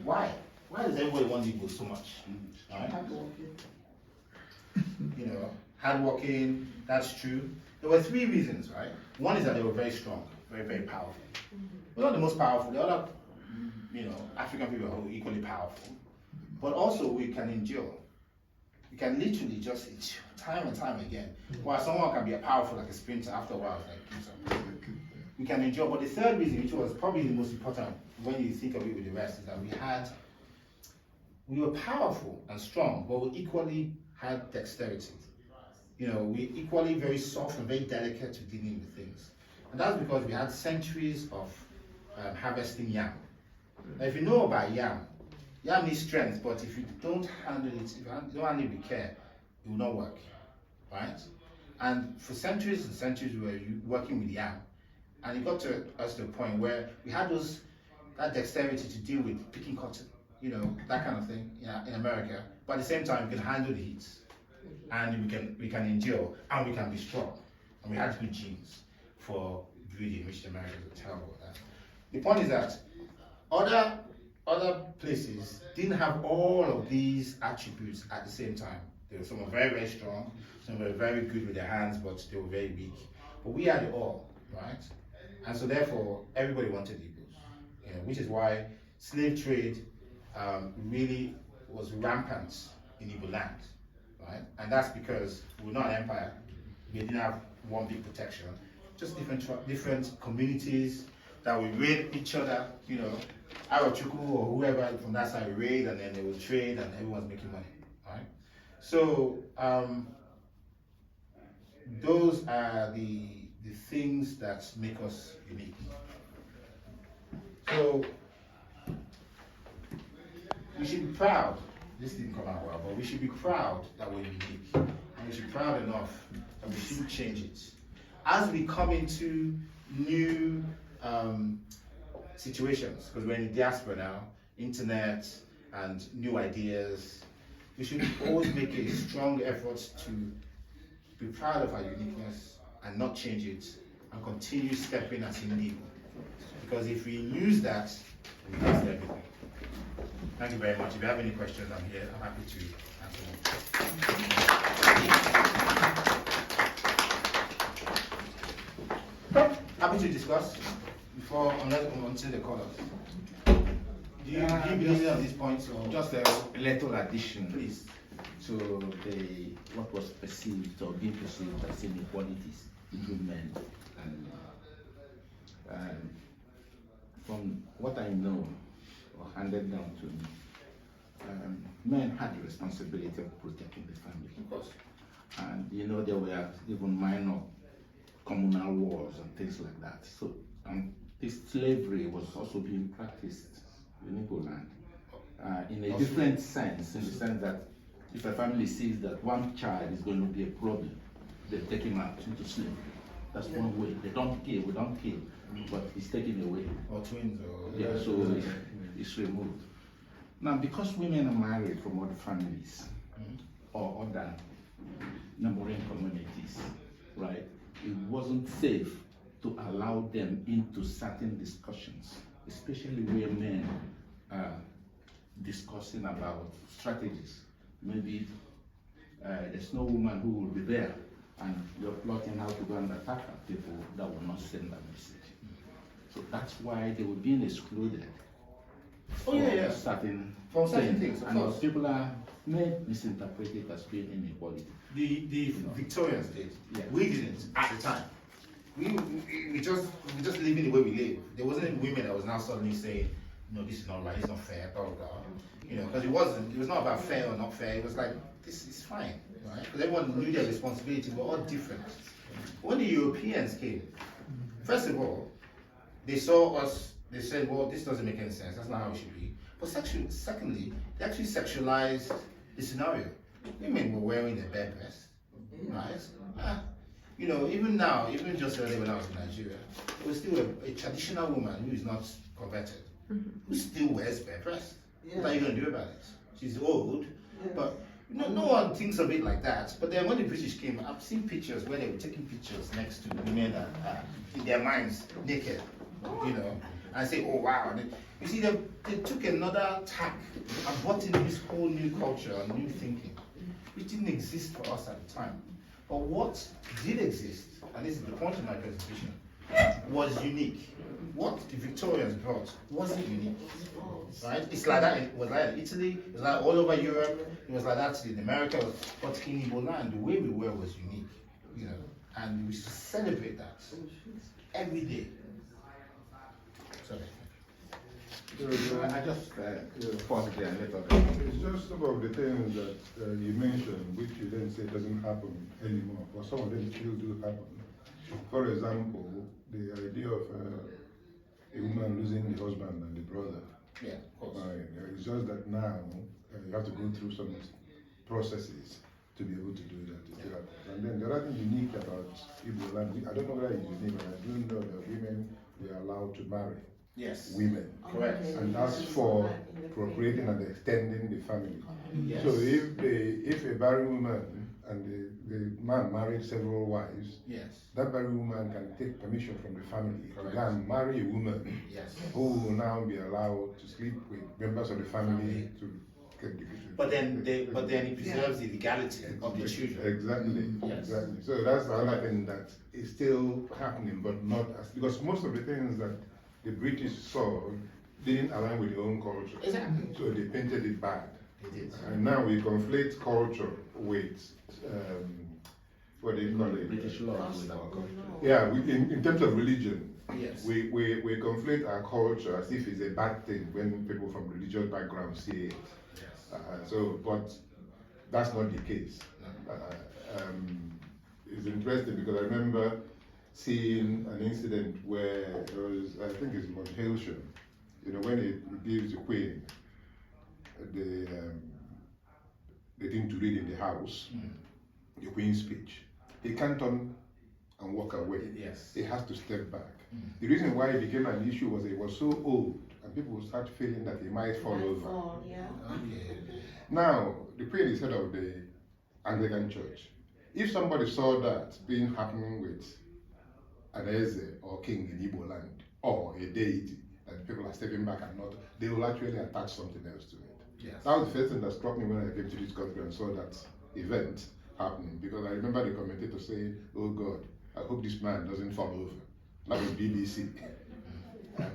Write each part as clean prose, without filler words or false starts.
Why? Why does everybody want Igbo so much? Right? You know, hardworking, that's true. There were three reasons, right? One is that they were very strong, very, very powerful. We're not the most powerful. The other, you know, African people are equally powerful. But also we can endure. We can literally just time and time again. While someone can be powerful like a sprinter, after a while it's like we can endure. But the third reason, which was probably the most important when you think of it with the rest, is that we were powerful and strong, but we equally had dexterity. You know, we equally very soft and very delicate to dealing with things. And that's because we had centuries of harvesting yam. Now, if you know about yam needs strength, but if you don't handle it, if you don't handle it with care, it will not work, right? And for centuries and centuries, we were working with yam. And it got to us to a point where we had that dexterity to deal with picking cotton, you know, that kind of thing, in America. But at the same time, we can handle the heat, and we can endure, and we can be strong. And we had good genes for breeding, which the Americans were terrible at. The point is that other places didn't have all of these attributes at the same time. Some were very, very strong, some were very good with their hands, but they were very weak. But we had it all, right? And so therefore, everybody wanted Igbos, you know, which is why slave trade really was rampant in Igbo land, right? And that's because we're not an empire. We didn't have one big protection, just different communities that would raid each other, you know, Arachuku or whoever from that side would raid, and then they would trade, and everyone's making money, right? So those are the things that make us unique. So we should be proud. This didn't come out well, but we should be proud that we're unique, and we should be proud enough that we shouldn't change it. As we come into new situations, because we're in the diaspora now, internet and new ideas, we should always make a strong effort to be proud of our uniqueness and not change it, and continue stepping as Igbo. Because if we lose that, we lose everything. Thank you very much. If you have any questions, I'm here. I'm happy to answer them. Happy to discuss until the call us. Do you believe on these points? Or? Just a little addition, please, to what was perceived or being perceived as inequalities between men. And from what I know or handed down to me, men had the responsibility of protecting the family. Of course. And you know, there were even minor communal wars and things like that. So this slavery was also being practiced in Igbo land in a different sense, in the sense that if a family sees that one child is going to be a problem, they take him out into slavery. That's one way. They don't kill, we don't kill, but it's taken away. Or twins, or yeah, so it's removed. Now, because women are married from other families or other neighboring communities, right? It wasn't safe to allow them into certain discussions, especially where men are discussing about strategies. Maybe there's no woman who will be there and you're plotting how to go and attack people that will not send that message. So that's why they were being excluded. Oh yeah. Certain things, of and course. People are misinterpreted as being inequality. The Victorians did. Yeah. We didn't at the time. We just living the way we live. There wasn't women that was now suddenly saying, no, this is not right, it's not fair, blah blah blah. You know, because it was not about fair or not fair. It was like, this is fine, right? Because everyone knew their responsibilities were all different. When the Europeans came, first of all, they saw us. They said, well, this doesn't make any sense. That's not how it should be. But secondly, they actually sexualized the scenario. Women were wearing their bare breasts, right? You know, even now, even just earlier when I was in Nigeria, there was still a traditional woman who is not converted, who still wears bare breasts. Yeah. What are you going to do about it? She's old, but no one thinks of it like that. But then when the British came, I've seen pictures where they were taking pictures next to women that in their minds naked, you know. and say, oh wow. And you see, they took another tack and brought in this whole new culture and new thinking, which didn't exist for us at the time. But what did exist, and this is the point of my presentation, was unique. What the Victorians brought wasn't unique, right? It's like that. It was like in Italy. It was like all over Europe. It was like that in America. But in Igbo land, the way we were was unique, you know, and we should celebrate that every day. Sorry. I just pause there and let others. It's just some of the things that you mentioned, which you then say doesn't happen anymore, but some of them still do happen. For example, the idea of a woman losing the husband and the brother. Yeah, of course. It's just that now you have to go through some processes to be able to do that. Yeah. And then the other thing unique about Igbo land, I don't know whether it's unique, but I do know that women were allowed to marry. Yes. Women. Correct. And that's for procreating and extending the family. Yes. So if a barren woman and the man married several wives, Yes. that barren woman can take permission from the family Correct. to go and marry a woman Yes. who will now be allowed to sleep with members of the family to get the But then it preserves the legality of the children. Exactly, Yes. exactly. So that's the other thing that is still happening, but not as, because most of the things that the British saw didn't align with their own culture. Exactly. So they painted it bad. It is. And now we conflate culture with, what do you call it? British laws with our culture. Yeah, in terms of religion, Yes. we conflate our culture as if it's a bad thing when people from religious backgrounds see it. Yes. But that's not the case. It's interesting because I remember seeing an incident where there was, I think it's Lord Hailsham, you know, when he gives the Queen the thing to read in the house, the Queen's speech, he can't turn and walk away. Yes. He has to step back. The reason why it became an issue was he was so old, and people would start feeling that he might fall over. Okay. Now, the Queen is head of the Anglican Church. If somebody saw that being happening with an Eze or king in Igbo land, or a deity, that people are stepping back and not, they will actually attach something else to it. Yes. That was the first thing that struck me when I came to this country and saw that event happening, because I remember the commentator saying, oh God, I hope this man doesn't fall over. That was BBC.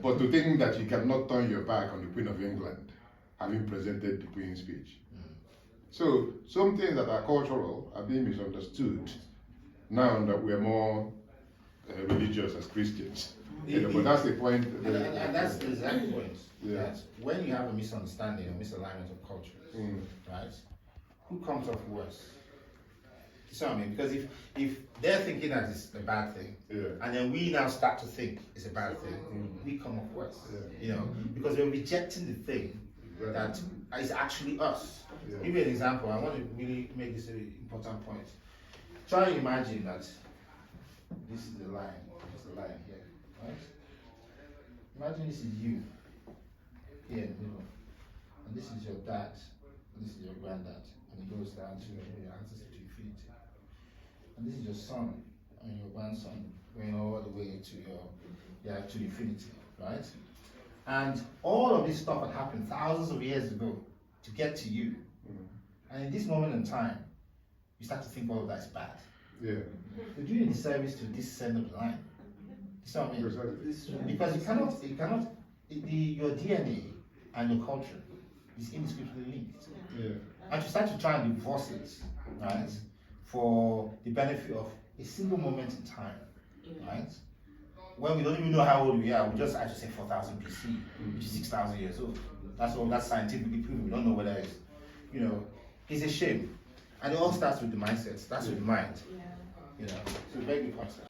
But to think that you cannot turn your back on the Queen of England, having presented the Queen's speech. So some things that are cultural are being misunderstood now that we're more religious as Christians. You know, but that's the point. And that's the exact point. Yeah. That when you have a misunderstanding or misalignment of cultures, right, who comes off worse? You see what I mean? Because if they're thinking that it's a bad thing, and then we now start to think it's a bad thing, we come off worse. You know, because we're rejecting the thing that is actually us. Give you an example. I want to really make this an important point. Try to imagine that this is the line. There's the line here, right? Imagine this is you here in the middle, and this is your dad, and this is your granddad, and it goes down to your ancestors to infinity. And this is your son and your grandson going all the way to to infinity, right? And all of this stuff had happened thousands of years ago to get to you. And in this moment in time, you start to think all of that is bad. Yeah. You're doing a disservice to this end of the line. You see what I mean? Precisely. Because your DNA and your culture is indiscriminately linked. Yeah. And to start to try and divorce it, right, for the benefit of a single moment in time, right? When we don't even know how old we are, we just actually say 4000 BC, which is 6,000 years old. That's scientifically proven. We don't know whether it's, you know, it's a shame. And it all starts with the mindset, starts with the mind. You know, so very good concept.